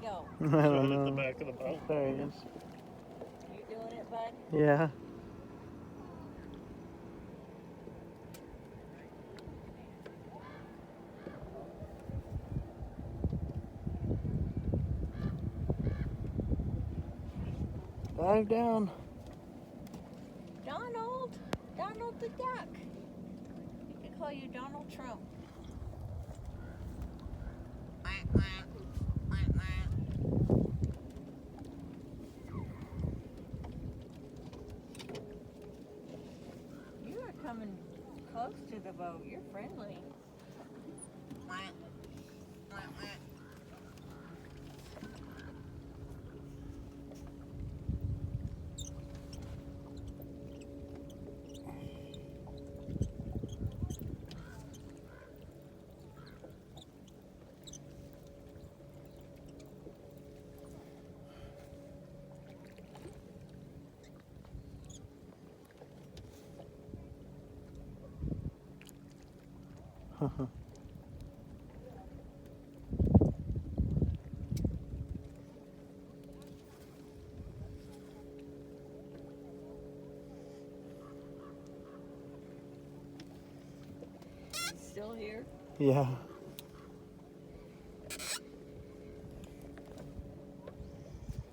go? I Right don't at the know. back of the boat. There he is. You doing it, bud? Yeah. Dive down. Donald! Donald the duck. You can call you Donald Trump. You are coming close to the boat. You're friendly. Still here? Yeah.